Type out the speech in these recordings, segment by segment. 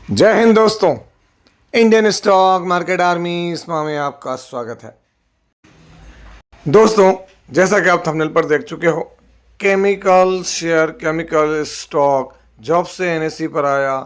जय हिंद दोस्तों। Indian stock market army इसमा में आपका स्वागत है। दोस्तों, जैसा कि आप थंबनेल पर देख चुके हो, chemical share, chemical stock job से एनएसई पर आया।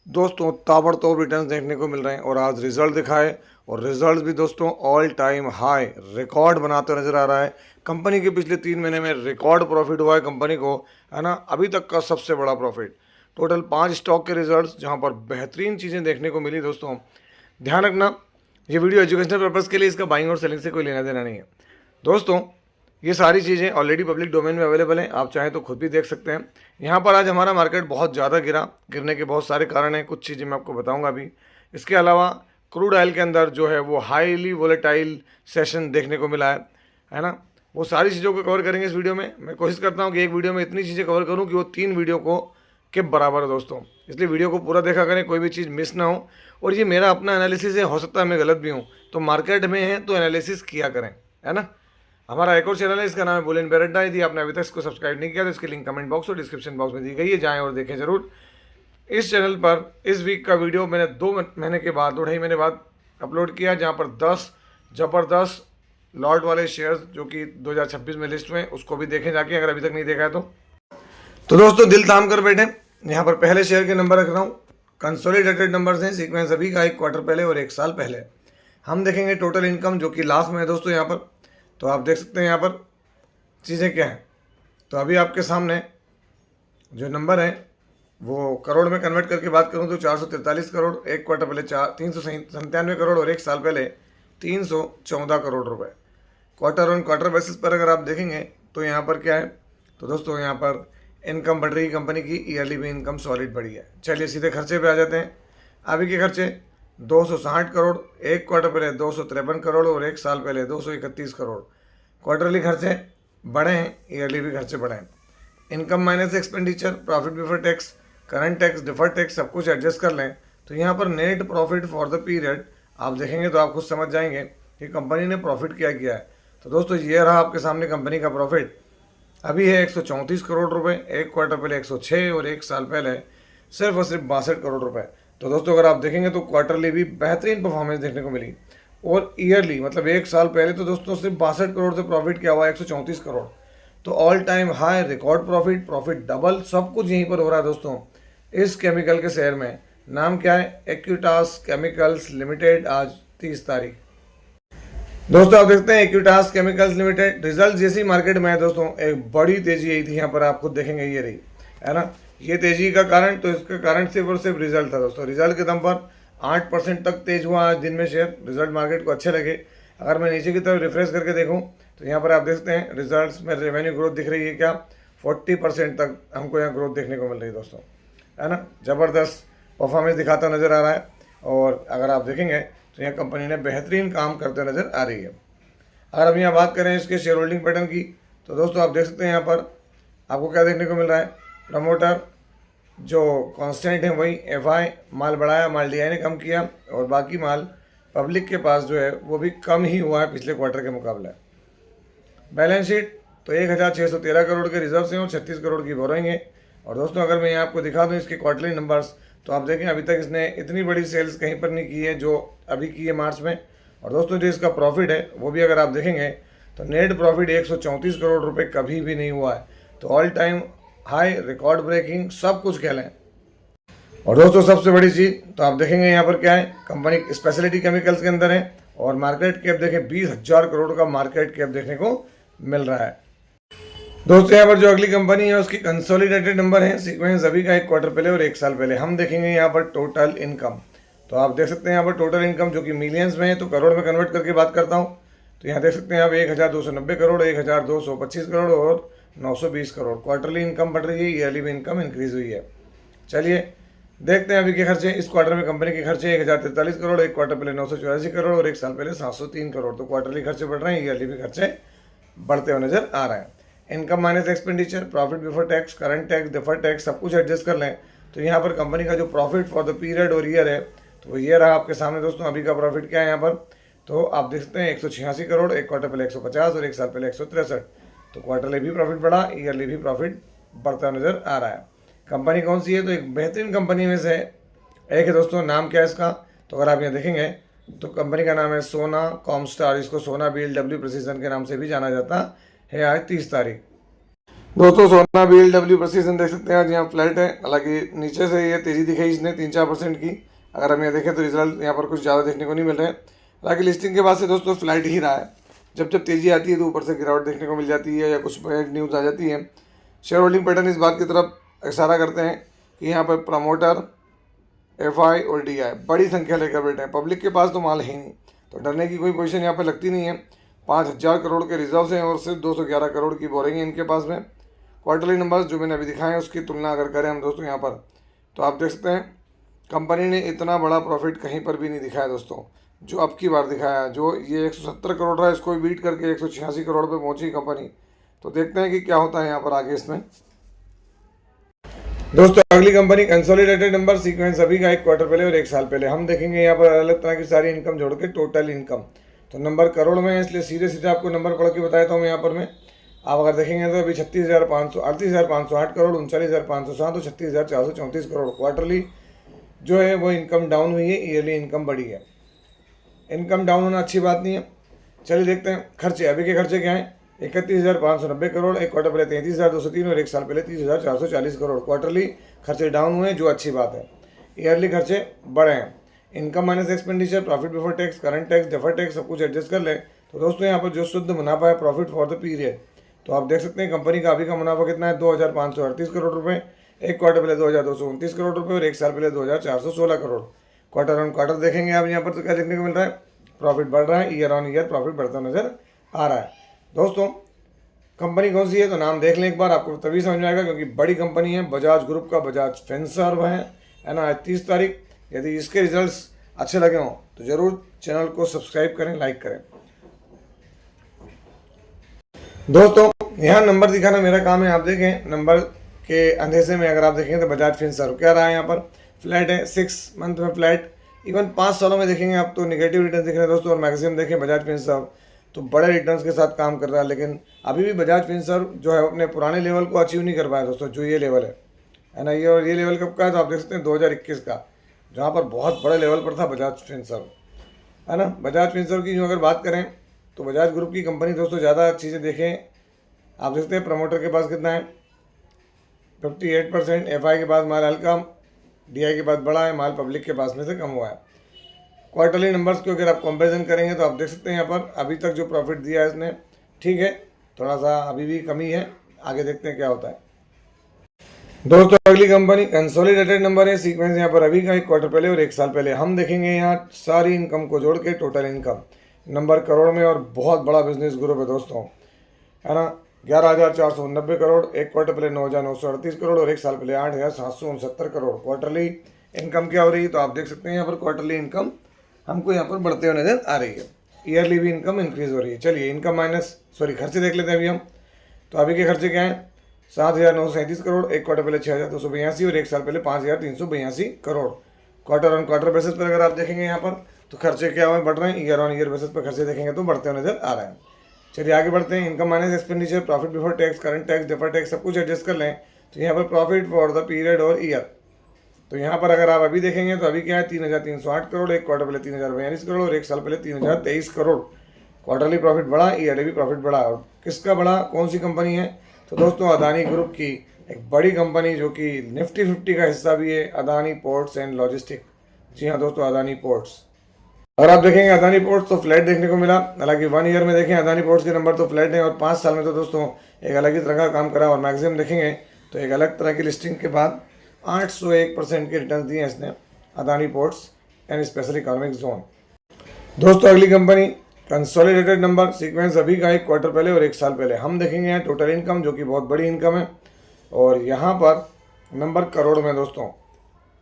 दोस्तों, ताबड़तोड़ रिटर्न्स देखने को मिल रहे हैं और आज रिजल्ट दिखाए और रिजल्ट भी दोस्तों ऑल टाइम हाई रिकॉर्ड बनाते नजर आ रहा है। कंपनी के पिछले 3 महीने में रिकॉर्ड प्रॉफिट हुआ है कंपनी को, है ना, अभी तक का सबसे बड़ा प्रॉफिट। टोटल 5 स्टॉक के रिजल्ट्स जहां पर बेहतरीन चीज़ें देखने को मिली। दोस्तों ध्यान रखना, ये वीडियो एजुकेशनल पर्पज़ के लिए, इसका बाइंग और सेलिंग से कोई लेना देना नहीं है। दोस्तों, ये सारी चीज़ें ऑलरेडी पब्लिक डोमेन में अवेलेबल हैं, आप चाहें तो खुद भी देख सकते हैं। यहाँ पर आज हमारा मार्केट बहुत ज़्यादा गिरा, गिरने के बहुत सारे कारण हैं, कुछ चीज़ें मैं आपको बताऊंगा अभी। इसके अलावा क्रूड ऑयल के अंदर जो है वो हाईली वोलेटाइल सेशन देखने को मिला है ना। वो सारी चीज़ों को कवर करेंगे इस वीडियो में। मैं कोशिश करता हूँ कि एक वीडियो में इतनी चीज़ें कवर करूँ कि वो 3 वीडियो को के बराबर है दोस्तों, इसलिए वीडियो को पूरा देखा करें, कोई भी चीज़ मिस ना हो। और ये मेरा अपना एनालिसिस है, हो सकता है मैं गलत भी हूँ, तो मार्केट में है तो एनालिसिस किया करें, है ना। हमारा एक और चैनल है, इसका नाम है बुलियन बेरेटा। यदि आपने अभी तक इसको सब्सक्राइब नहीं किया तो इसकी लिंक कमेंट बॉक्स और डिस्क्रिप्शन बॉक्स में दी गई है, जाएँ और देखें ज़रूर। इस चैनल पर इस वीक का वीडियो मैंने 2 महीने के बाद, 2.5 महीने बाद अपलोड किया, जहाँ पर 10 ज़बरदस्त लॉट वाले शेयर्स जो कि 2026 में लिस्ट में, उसको भी देखें जाके, अगर अभी तक नहीं देखा है तो दोस्तों दिल थाम कर बैठे। यहाँ पर पहले शेयर के नंबर रख रहा हूँ, कंसोलिडेटेड नंबर्स हैं, सीक्वेंस अभी का 1 क्वार्टर पहले और 1 साल पहले। हम देखेंगे टोटल इनकम जो कि लाख में है दोस्तों यहाँ पर, तो आप देख सकते हैं यहाँ पर चीज़ें क्या हैं। तो अभी आपके सामने जो नंबर है वो करोड़ में कन्वर्ट करके बात करूँ तो 443 करोड़, 1 क्वार्टर पहले 397 करोड़ और 1 साल पहले 314 करोड़ रुपए। क्वार्टर ऑन क्वार्टर बेसिस पर अगर आप देखेंगे तो यहाँ पर क्या है, तो दोस्तों यहाँ पर इनकम बढ़ रही है कंपनी की, ईयरली भी इनकम सॉलिड बढ़ी है। चलिए सीधे खर्चे पे आ जाते हैं। अभी के खर्चे 260 करोड़, 1 क्वार्टर पहले 253 करोड़ और 1 साल पहले 231 करोड़। क्वार्टरली खर्चे बढ़े हैं, ईयरली भी खर्चे बढ़े हैं। Income minus expenditure, profit before tax, current tax, deferred tax सब कुछ एडजस्ट कर लें तो यहाँ पर net profit for the period आप देखेंगे तो आप खुद समझ जाएंगे कि कंपनी ने प्रॉफिट क्या किया है। तो दोस्तों ये रहा आपके सामने कंपनी का प्रॉफिट, अभी है 134 करोड़ रुपए, 1 क्वार्टर पहले 106 और 1 साल पहले सिर्फ और सिर्फ 62 करोड़ रुपए। तो दोस्तों अगर आप देखेंगे तो क्वार्टरली भी बेहतरीन परफॉर्मेंस देखने को मिली और ईयरली मतलब 1 साल पहले तो दोस्तों सिर्फ 62 करोड़ से प्रॉफिट क्या हुआ 134 करोड़। तो all time high record profit, profit double, सब कुछ यहीं पर हो रहा है दोस्तों इस केमिकल के शेयर में। नाम क्या है, एक्यूटास केमिकल्स लिमिटेड, आज 30 तारीख। दोस्तों आप देखते हैं एक्यूटास केमिकल्स लिमिटेड, रिजल्ट जैसी मार्केट में है दोस्तों एक बड़ी तेजी आई थी, यहाँ पर आप खुद देखेंगे ये रही, है ना। ये तेजी का कारण, तो इसका कारण सिर्फ और सिर्फ रिजल्ट था दोस्तों। रिजल्ट के दम पर 8% तक तेज हुआ आज दिन में शेयर, रिजल्ट मार्केट को अच्छे लगे। अगर मैं नीचे की तरफ रिफ्रेश करके देखूँ तो यहाँ पर आप देख सकते हैं रिजल्ट में रेवेन्यू ग्रोथ दिख रही है क्या, 40% तक हमको यहाँ ग्रोथ देखने को मिल रही है दोस्तों, है ना। ज़बरदस्त परफॉर्मेंस दिखाता नज़र आ रहा है और अगर आप देखेंगे तो यहाँ कंपनी ने बेहतरीन काम करते नज़र आ रही है। अगर हम यहाँ बात करें इसके शेयर होल्डिंग पैटर्न की तो दोस्तों आप देख सकते हैं यहाँ पर आपको क्या देखने को मिल रहा है, प्रमोटर जो कांस्टेंट है वही, एफआई माल बढ़ाया, माल डीआई ने कम किया और बाकी माल पब्लिक के पास जो है वो भी कम ही हुआ है पिछले क्वार्टर के मुकाबले। बैलेंस शीट तो 1613 करोड़ के रिजर्व हैं और 36 करोड़ की बोरोइंग है। और दोस्तों अगर मैं यहाँ आपको दिखा दूँ इसके क्वार्टरली नंबर्स तो आप देखें अभी तक इसने इतनी बड़ी सेल्स कहीं पर नहीं की है जो अभी की है मार्च में। और दोस्तों जो इसका प्रॉफिट है वो भी अगर आप देखेंगे तो नेट प्रॉफिट 134 करोड़ रुपए कभी भी नहीं हुआ है। तो all time high, record breaking, सब कुछ कह लें। और दोस्तों सबसे बड़ी चीज़ तो आप देखेंगे यहाँ पर क्या है, कंपनी स्पेशलिटी केमिकल्स के अंदर है और मार्केट कैप देखें 20,000 करोड़ का मार्केट कैप देखने को मिल रहा है। दोस्तों यहाँ पर जो अगली कंपनी है उसकी कंसोलिडेटेड नंबर है, सीक्वेंस अभी का 1 क्वार्टर पहले और 1 साल पहले। हम देखेंगे यहाँ पर टोटल इनकम, तो आप देख सकते हैं यहाँ पर टोटल इनकम जो कि मिलियंस में है, तो करोड़ में कन्वर्ट करके बात करता हूँ तो यहाँ देख सकते हैं आप 1290 करोड़, 1225 करोड़ और 920 करोड़। क्वार्टरली इनकम बढ़ रही है, ईयरली भी इनकम इंक्रीज हुई है। चलिए देखते हैं अभी के खर्चे। इस क्वार्टर में कंपनी के खर्चे 1043 करोड़, 1 क्वार्टर पहले 984 करोड़ और 1 साल पहले 703 करोड़। तो क्वार्टरली खर्चे बढ़ रहे हैं, ईयरली भी खर्चे बढ़ते हुए नजर आ रहे हैं। Income minus expenditure, profit before tax, current tax, deferred tax सब कुछ एडजस्ट कर लें तो यहाँ पर कंपनी का जो प्रॉफिट फॉर द पीरियड और ईयर है तो ये रहा आपके सामने दोस्तों। अभी का प्रॉफिट क्या है यहाँ पर, तो आप देख सकते हैं 186 करोड़, 1 क्वार्टर पहले 150 और 1 साल पहले 163। तो क्वार्टरली भी प्रॉफिट बढ़ा, ईयरली भी प्रॉफिट बढ़ता नजर आ रहा है। कंपनी कौन सी है, तो एक बेहतरीन कंपनी में से एक है दोस्तों। नाम क्या है इसका, तो अगर आप यहाँ देखेंगे तो कंपनी का नाम है सोना कॉमस्टार। इसको सोना BLW प्रिसीजन के नाम से भी जाना जाता है। आज 30 तारीख दोस्तों। सोना BLW प्रिसीजन देख सकते हैं, आज यहाँ फ्लैट है। हालांकि नीचे से ये तेज़ी दिखाई इसने 3-4% की। अगर हम यहाँ देखें तो रिजल्ट यहाँ पर कुछ ज़्यादा देखने को नहीं मिल रहे हैं। हालांकि लिस्टिंग के बाद से दोस्तों फ्लैट ही रहा है। जब जब तेज़ी आती है तो ऊपर से गिरावट देखने को मिल जाती है या कुछ बैड न्यूज़ आ जाती है। शेयर होल्डिंग पैटर्न इस बात की तरफ इशारा करते हैं कि यहाँ पर प्रमोटर, FI और DI बड़ी संख्या लेकर बैठे हैं। पब्लिक के पास तो माल है ही नहीं, तो डरने की कोई पोजीशन यहाँ पर लगती नहीं है। 5,000 करोड़ के रिजर्व हैं और सिर्फ 211 करोड़ की बोरिंग है इनके पास में। क्वार्टरली नंबर्स जो मैंने अभी दिखाए हैं उसकी तुलना अगर करें हम दोस्तों यहाँ पर, तो आप देख सकते हैं कंपनी ने इतना बड़ा प्रॉफिट कहीं पर भी नहीं दिखाया दोस्तों, जो अब की बार दिखाया। जो ये 170 करोड़ रहा है, इसको बीट करके 186 करोड़ पे पहुंची कंपनी। तो देखते हैं कि क्या होता है यहाँ पर आगे इसमें। दोस्तों अगली कंपनी कंसोलिडेटेड नंबर सीक्वेंस अभी का 1 क्वार्टर पहले और 1 साल पहले हम देखेंगे। यहाँ पर अलग अलग तरह की सारी इनकम जोड़ के टोटल इनकम, तो नंबर करोड़ में है, इसलिए सीधे सीधे आपको नंबर पढ़ के बताया था मैं यहाँ पर। मैं आप अगर देखेंगे तो अभी 38,508 करोड़, 39,507 और 36,434 करोड़ क्वार्टरली जो है वो इनकम डाउन हुई है। ईयरली इनकम बढ़ी है। इनकम डाउन होना अच्छी बात नहीं है। चलिए देखते हैं खर्चे। अभी के खर्चे क्या हैं, 31,590 करोड़, 1 क्वार्टर पहले 33,203 और 1 साल पहले 30,440 करोड़ क्वार्टरली खर्चे डाउन हुए, जो अच्छी बात है। ईयरली खर्चे बढ़े हैं। Income minus expenditure, profit before tax, current tax, deferred tax सब कुछ एडजस्ट कर ले तो दोस्तों यहाँ पर जो शुद्ध मुनाफा है प्रॉफिट फॉर द पीरियड, तो आप देख सकते हैं कंपनी का अभी का मुनाफा कितना है, 2,538 करोड़ रुपए। 1 क्वार्टर पहले 2,229 करोड़ रुपए और 1 साल पहले 2,416 करोड़। क्वार्टर ऑन क्वार्टर देखेंगे आप यहाँ पर तो क्या देखने को मिल रहा है, प्रॉफिट बढ़ रहा है। ईयर ऑन ईयर प्रॉफिट बढ़ता नजर आ रहा है। दोस्तों कंपनी कौन सी है, तो नाम देख लें एक बार, आपको तभी समझ में आएगा, क्योंकि बड़ी कंपनी है। बजाज ग्रुप का बजाज फिनसर्व है ना, आज 30 तारीख। यदि इसके रिजल्ट्स अच्छे लगे हों तो ज़रूर चैनल को सब्सक्राइब करें, लाइक करें। दोस्तों यहाँ नंबर दिखाना मेरा काम है। आप देखें नंबर के अंधेसे में अगर आप देखेंगे तो बजाज फिनसर्व क्या रहा है, यहाँ पर फ्लैट है। 6 मंथ में फ्लैट, इवन 5 सालों में देखेंगे आप तो निगेटिव रिटर्न दिख रहे हैं दोस्तों। और मैक्सिमम देखें बजाज फिनसर्व तो बड़े रिटर्न्स के साथ काम कर रहा है, लेकिन अभी भी बजाज फिनसर्व जो है अपने पुराने लेवल को अचीव नहीं कर पाया दोस्तों, जो ये लेवल है ना। ये और ये लेवल कब का है, तो आप देख सकते हैं 2021 का, जहाँ पर बहुत बड़े लेवल पर था बजाज फिनसर्व, है ना। बजाज फिनसर्व की जो अगर बात करें तो बजाज ग्रुप की कंपनी दोस्तों ज़्यादा चीज़ें देखें, आप देखते हैं प्रमोटर के पास कितना है 58%, FI के पास माल हल्का, DI के पास बड़ा है, माल पब्लिक के पास में से कम हुआ है। क्वार्टरली नंबर्स को अगर आप कंपैरिजन करेंगे तो आप देख सकते हैं यहाँ पर अभी तक जो प्रॉफिट दिया है इसने, ठीक है, थोड़ा सा अभी भी कमी है। आगे देखते हैं क्या होता है। दोस्तों अगली कंपनी कंसोलिडेटेड नंबर है सीक्वेंस, यहाँ पर अभी का 1 क्वार्टर पहले और 1 साल पहले हम देखेंगे। यहाँ सारी इनकम को जोड़ के टोटल इनकम नंबर करोड़ में, और बहुत बड़ा बिजनेस ग्रुप है दोस्तों, है ना। 11,490 करोड़, 1 क्वार्टर पहले 9,938 करोड़ और 1 साल पहले 8,769 करोड़ क्वार्टरली इनकम क्या हो रही है, तो आप देख सकते हैं यहाँ पर क्वार्टरली इनकम हमको यहाँ पर बढ़ते हुए नजर आ रही है। ईयरली भी इनकम इंक्रीज हो रही है। चलिए इनकम माइनस खर्चे देख लेते हैं अभी हम। तो अभी के खर्चे क्या हैं, 7,937 करोड़, 1 क्वार्टर पहले 6,282 और 1 साल पहले 5,382 crore. Quarter on quarter basis पर अगर आप देखेंगे यहाँ पर तो खर्चे क्या हुए, बढ़ रहे हैं। ईयर ऑन ईयर बेसिस पर खर्चे देखेंगे तो बढ़ते हुए नजर आ रहे हैं। चलिए आगे बढ़ते हैं। Income minus expenditure, profit before tax, current tax, deferred tax सब कुछ एडजस्ट कर लें तो यहाँ पर प्रॉफिट फॉर द पीरियड और ईयर, तो यहाँ पर अगर आप अभी देखेंगे तो अभी क्या है 3,308 करोड़, 1 क्वार्टर पहले 3,042 करोड़ और 1 साल पहले 3,023 करोड़। क्वार्टरली प्रॉफिट बढ़ा, ईयरली भी प्रॉफिट बढ़ा। और किसका बढ़ा, कौन सी कंपनी है, तो दोस्तों अदानी ग्रुप की एक बड़ी कंपनी जो कि निफ्टी 50 का हिस्सा भी है, अदानी पोर्ट्स एंड लॉजिस्टिक। जी हाँ दोस्तों, अदानी पोर्ट्स। अगर आप देखेंगे अदानी पोर्ट्स तो फ्लैट देखने को मिला। हालांकि 1 ईयर में देखें अदानी पोर्ट्स के नंबर तो फ्लैट है, और 5 साल में तो दोस्तों एक अलग ही तरह का काम करा। और मैक्सिमम देखेंगे तो एक अलग तरह की लिस्टिंग के बाद 801% के रिटर्न दिए इसने, Adani ports and special economic zone. दोस्तों अगली कंपनी कंसोलिडेटेड नंबर सीक्वेंस अभी का 1 क्वार्टर पहले और 1 साल पहले हम देखेंगे। यहाँ टोटल इनकम जो कि बहुत बड़ी इनकम है, और यहाँ पर नंबर करोड़ में दोस्तों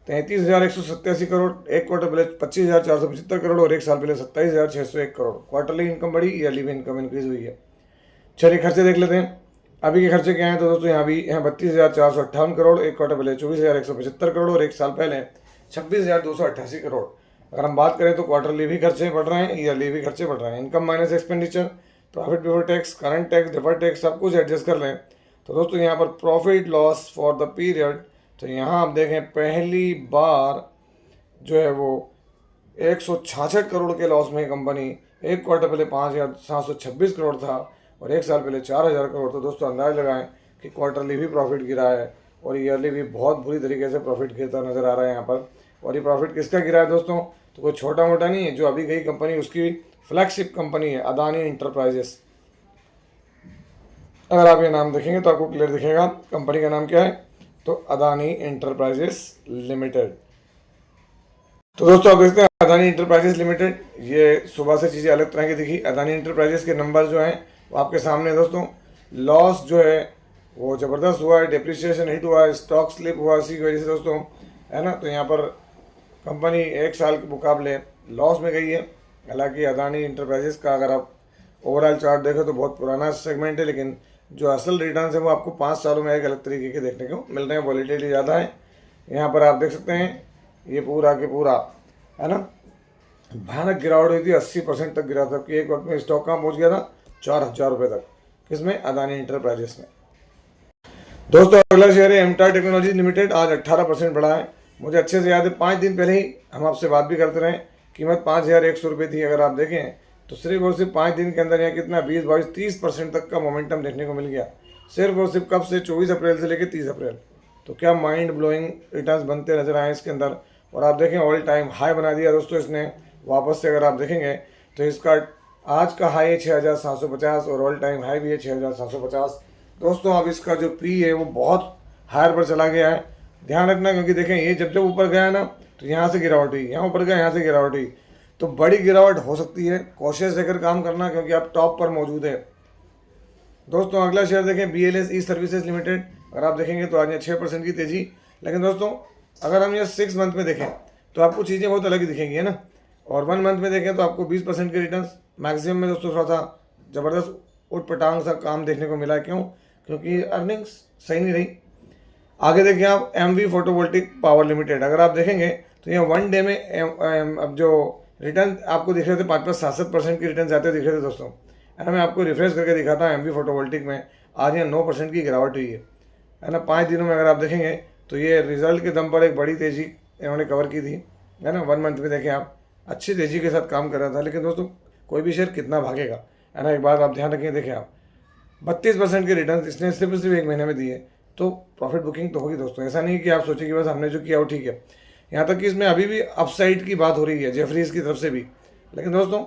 33,187 करोड़, 1 क्वार्टर पहले 25,475 करोड़ और 1 साल पहले 27,601 करोड़। क्वार्टरली इनकम बढ़ी, ईयरली भी इनकम इंक्रीज हुई है। चलिए खर्चे देख लेते हैं। अभी के खर्चे क्या हैं, तो दोस्तों यहाँ 32,458 करोड़, 1 क्वार्टर पहले 24,175 करोड़ और 1 साल पहले 26,288 करोड़। अगर हम बात करें तो क्वार्टरली भी खर्चे बढ़ रहे हैं, ईयरली भी खर्चे बढ़ रहे हैं। Income minus expenditure, profit before tax, current tax, deferred tax सब कुछ एडजस्ट कर लें तो दोस्तों यहाँ पर profit loss for the period तो यहाँ आप देखें पहली बार जो है वो 166 करोड़ के लॉस में कंपनी, एक क्वार्टर पहले 5,726 करोड़ था और एक साल पहले 4,000 करोड़। तो दोस्तों अंदाज लगाएं कि क्वार्टरली भी प्रॉफिट गिरा है और ईयरली भी बहुत बुरी तरीके से प्रॉफिट गिरता नज़र आ रहा है यहाँ पर। और ये प्रॉफिट किसका गिरा है दोस्तों? तो कोई छोटा मोटा नहीं है, जो अभी गई कंपनी उसकी फ्लैगशिप कंपनी है अदानी इंटरप्राइजेस। अगर आप ये नाम देखेंगे तो आपको क्लियर दिखेगा कंपनी का नाम क्या है, तो अदानी इंटरप्राइजेस लिमिटेड। तो दोस्तों आप देखते हैं अदानी इंटरप्राइजेस लिमिटेड, ये सुबह से चीज़ें अलग तरह की दिखी। अदानी इंटरप्राइजेस के नंबर जो हैं वो आपके सामने दोस्तों। लॉस जो है वो ज़बरदस्त हुआ है, डिप्रिसिएशन हिट हुआ है, स्टॉक स्लिप हुआ, इसी की वजह से दोस्तों, है ना। तो यहाँ पर कंपनी एक साल के मुकाबले लॉस में गई है। हालांकि अदानी इंटरप्राइजेस का अगर आप ओवरऑल चार्ट देखें तो बहुत पुराना सेगमेंट है, लेकिन जो असल रिटर्न है वो आपको 5 सालों में एक अलग तरीके के देखने को मिल रहे हैं। वॉलीटिलिटी ज़्यादा है। यहाँ पर आप देख सकते हैं ये पूरा के पूरा, है ना, भयानक गिरावट हुई थी, 80% तक गिरा था कि एक वक्त में स्टॉक कहाँ पहुँच गया था, 4,000 रुपये तक। किसमें? अदानी इंटरप्राइजेस में। दोस्तों अगला शेयर है एमटार टेक्नोलॉजी लिमिटेड, आज 18% बढ़ा है। मुझे अच्छे से याद है 5 दिन पहले ही हम आपसे बात भी करते रहे, कीमत 5,100 रुपये थी। अगर आप देखें तो सिर्फ और सिर्फ 5 दिन के अंदर यहाँ कितना 20, 22, 30% तक का मोमेंटम देखने को मिल गया, सिर्फ और सिर्फ कब से? 24 अप्रैल से लेकर 30 अप्रैल। तो क्या माइंड ब्लोइंग रिटर्न्स बनते नजर आए इसके अंदर। और आप देखें ऑल टाइम हाई बना दिया दोस्तों इसने वापस से। अगर आप देखेंगे तो इसका आज का हाई है 6,750 और ऑल टाइम हाई भी है 6,750। दोस्तों अब इसका जो पी है वो बहुत हायर पर चला गया है, ध्यान रखना, क्योंकि देखें ये जब जब ऊपर गया ना तो यहाँ से गिरावट हुई, यहाँ ऊपर गया यहाँ से गिरावट हुई, तो बड़ी गिरावट हो सकती है। कॉशियस रहकर काम करना, क्योंकि आप टॉप पर मौजूद है। दोस्तों अगला शेयर देखें BLS ई सर्विसेज लिमिटेड। अगर आप देखेंगे तो आज यहाँ 6% की तेजी। लेकिन दोस्तों अगर हम ये 6 मंथ में देखें तो आपको चीज़ें बहुत अलग दिखेंगी, है ना। और 1 मंथ में देखें तो आपको 20% के रिटर्न मैक्सिमम में दोस्तों थोड़ा सा ज़बरदस्त उठपटांग सा काम देखने को मिला। क्यों? क्योंकि अर्निंग्स सही नहीं रही। आगे देखिए आप MV फोटोवोल्टिक पावर लिमिटेड। अगर आप देखेंगे तो यहाँ 1 डे में अब जो रिटर्न आपको दिख रहे थे 5-7% के रिटर्न जाते दिख रहे थे दोस्तों, है ना। मैं आपको रिफ्रेश करके दिखाता हूँ MV फोटोवोल्टिक में आज यहाँ 9% की गिरावट हुई है ना। 5 दिनों में अगर आप देखेंगे तो ये रिजल्ट के दम पर एक बड़ी तेज़ी इन्होंने कवर की थी, है ना। 1 मंथ में देखें आप अच्छी तेज़ी के साथ काम कर रहा था। लेकिन दोस्तों कोई भी शेयर कितना भागेगा, है ना। एक बात आप ध्यान रखें, देखें आप 32% के रिटर्न इसने सिर्फ 1 महीने में दिए, तो प्रॉफिट बुकिंग तो होगी दोस्तों। ऐसा नहीं कि आप सोचें कि बस हमने जो किया वो ठीक है। यहाँ तक कि इसमें अभी भी अपसाइड की बात हो रही है जेफरीज की तरफ से भी। लेकिन दोस्तों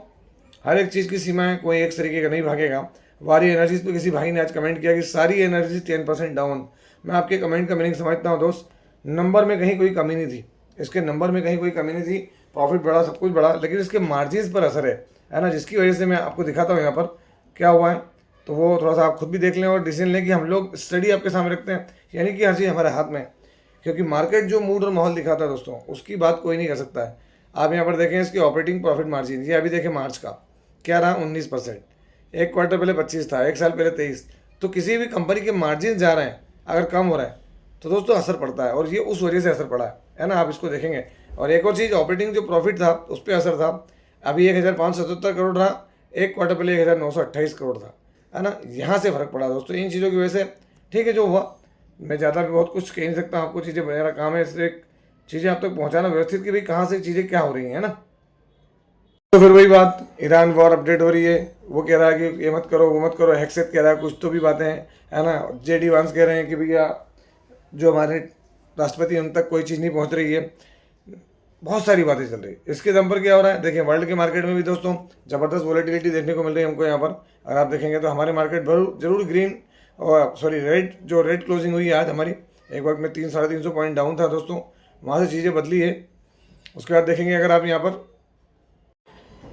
हर एक चीज़ की सीमा है, कोई एक तरीके का नहीं भागेगा। वारी एनर्जीज पे किसी भाई ने आज कमेंट किया कि सारी एनर्जीज 10% डाउन। मैं आपके कमेंट का मीनिंग समझता हूँ दोस्त, नंबर में कहीं कोई कमी नहीं थी, इसके नंबर में कहीं कोई कमी नहीं थी, प्रॉफिट बढ़ा, सब कुछ बढ़ा, लेकिन इसके मार्जिन पर असर है ना, जिसकी वजह से मैं आपको दिखाता हूँ यहाँ पर क्या हुआ है। तो वो थोड़ा सा आप खुद भी देख लें और डिसीजन लें कि हम लोग स्टडी आपके सामने रखते हैं, यानी कि हर चीज़ हमारे हाथ में है। क्योंकि मार्केट जो मूड और माहौल दिखाता है दोस्तों उसकी बात कोई नहीं कर सकता है। आप यहाँ पर देखें इसकी ऑपरेटिंग प्रॉफिट मार्जिन, ये अभी देखें मार्च का क्या रहा, 19%। एक क्वार्टर पहले 25 था, एक साल पहले 23। तो किसी भी कंपनी के मार्जिन जा रहे हैं अगर कम हो रहा है तो दोस्तों असर पड़ता है, और ये उस वजह से असर पड़ा है ना। आप इसको देखेंगे। और एक और चीज़, ऑपरेटिंग जो प्रॉफिट था उस पर असर था। अभी 1,577 करोड़ रहा, एक क्वार्टर पहले 1,928 करोड़ था, है ना। यहाँ से फर्क पड़ा दोस्तों इन चीज़ों की वजह से। ठीक है जो हुआ, मैं ज़्यादा भी बहुत कुछ कह नहीं सकता, आपको चीज़ें मेरा काम है सिर्फ चीज़ें आप तक पहुँचाना व्यवस्थित कि भाई कहाँ से चीज़ें क्या हो रही हैं, है ना। तो फिर वही बात, ईरान वॉर अपडेट हो रही है, वो कह रहा है कि ये मत करो वो मत करो, हेक्सेट कह रहा है, कुछ तो भी बातें हैं, है ना। JD वांस कह रहे हैं कि भैया जो हमारे राष्ट्रपति उन तक कोई चीज़ नहीं पहुंच रही है। बहुत सारी बातें चल रही है। इसके दम पर क्या हो रहा है, देखिए वर्ल्ड के मार्केट में भी दोस्तों ज़बरदस्त वॉलेटिलिटी देखने को मिल रही है हमको यहाँ पर। अगर आप देखेंगे तो हमारे मार्केट जरूर ग्रीन और रेड, जो रेड क्लोजिंग हुई है आज हमारी, एक वक्त में 300-350 पॉइंट डाउन था दोस्तों, वहाँ से चीज़ें बदली है। उसके बाद देखेंगे अगर आप यहाँ पर,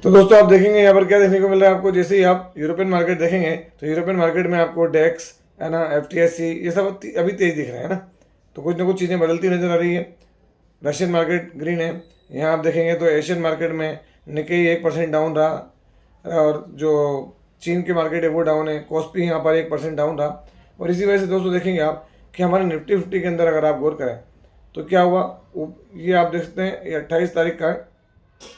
तो दोस्तों आप देखेंगे यहाँ पर क्या देखने को मिल रहा है आपको। जैसे ही आप यूरोपियन मार्केट देखेंगे तो यूरोपियन मार्केट में आपको डेक्स, है ना, FTSE, ये सब अभी तेज दिख रहे हैं ना। तो कुछ ना कुछ चीज़ें बदलती नज़र आ रही है। रशियन मार्केट ग्रीन है। यहाँ आप देखेंगे तो एशियन मार्केट में निकेई 1% डाउन रहा, और जो चीन के मार्केट है वो डाउन है। कॉस्पी यहाँ पर 1% डाउन रहा। और इसी वजह से दोस्तों देखेंगे आप कि हमारे निफ्टी 50 के अंदर अगर आप गौर करें तो क्या हुआ, ये आप देख सकते हैं, ये 28 तारीख का है,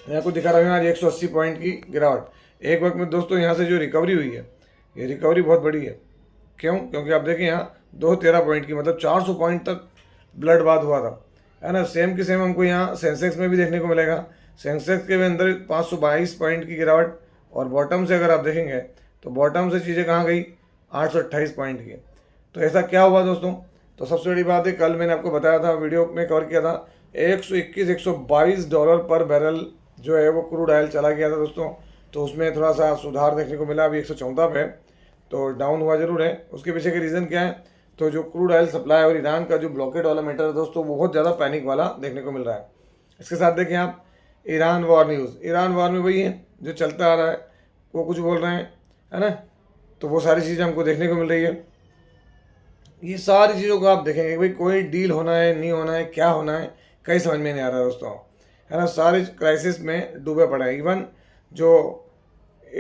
यहाँ को दिखा रहा हूँ आज 180 पॉइंट की गिरावट। एक वक्त में दोस्तों यहाँ से जो रिकवरी हुई है, ये रिकवरी बहुत बड़ी है। क्यों? क्योंकि आप देखें यहाँ 213 पॉइंट की, मतलब 400 पॉइंट तक ब्लड बाथ हुआ था, है ना। सेम की सेम हमको यहाँ सेंसेक्स में भी देखने को मिलेगा। सेंसेक्स के अंदर 522 पॉइंट की गिरावट, और बॉटम से अगर आप देखेंगे तो बॉटम से चीज़ें कहाँ गई, 828 पॉइंट की। तो ऐसा क्या हुआ दोस्तों? तो सबसे बड़ी बात है, कल मैंने आपको बताया था, वीडियो में कवर किया था, 121-122 डॉलर पर बैरल जो है वो क्रूड ऑयल चला गया था दोस्तों। तो उसमें थोड़ा सा सुधार देखने को मिला, अभी 114 पे, तो डाउन हुआ जरूर है। उसके पीछे के रीज़न क्या है? तो जो क्रूड ऑयल सप्लाई और ईरान का जो ब्लॉकेड वाला मैटर है दोस्तों, वो बहुत ज़्यादा पैनिक वाला देखने को मिल रहा है। इसके साथ देखें आप Iran war news, Iran war में वही है जो चलता आ रहा है, वो कुछ बोल रहे हैं, है ना। तो वो सारी चीज़ें हमको देखने को मिल रही है। ये सारी चीज़ों को आप देखेंगे भाई, कोई डील होना है, नहीं होना है, क्या होना है, कहीं समझ में नहीं आ रहा दोस्तों, है ना। सारे क्राइसिस में डूबे पड़े हैं। इवन जो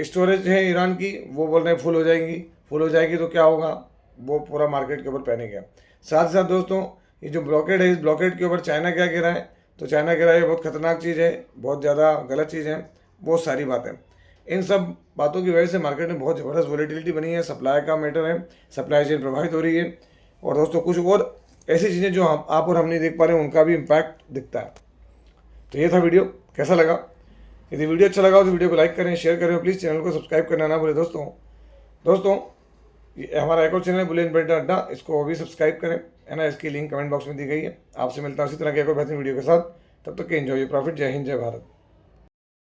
स्टोरेज है ईरान की, वो बोल रहे हैं फुल हो जाएंगी, फुल हो जाएगी तो क्या होगा, वो पूरा मार्केट के ऊपर पैनिक है। साथ ही साथ दोस्तों, ये जो ब्लॉकेड है, इस ब्लॉकेड के ऊपर चाइना क्या कह रहा है? तो चाइना कह रहा है ये बहुत खतरनाक चीज़ है, बहुत ज़्यादा गलत चीज़ है, बहुत सारी बातें। इन सब बातों की वजह से मार्केट में बहुत ज़बरदस्त वॉलेटिलिटी बनी है, सप्लाई का मैटर है, सप्लाई चेन प्रभावित हो रही है। और दोस्तों कुछ और ऐसी चीज़ें जो आप और हम नहीं देख पा रहे हैं, उनका भी इम्पैक्ट दिखता है। तो ये था वीडियो, कैसा लगा? यदि वीडियो अच्छा लगा हो तो वीडियो को लाइक करें, शेयर करें, और प्लीज़ चैनल को सब्सक्राइब करना ना भूलें दोस्तों ये हमारा एक और चैनल है बुलियन ट्रेडर अड्डा, इसको भी सब्सक्राइब करें, है ना। इसकी लिंक कमेंट बॉक्स में दी गई है। आपसे मिलता हूँ इसी तरह के एक और बेहतरीन वीडियो के साथ। तब तक के एंजॉय योर प्रॉफिट। जय हिंद, जय भारत।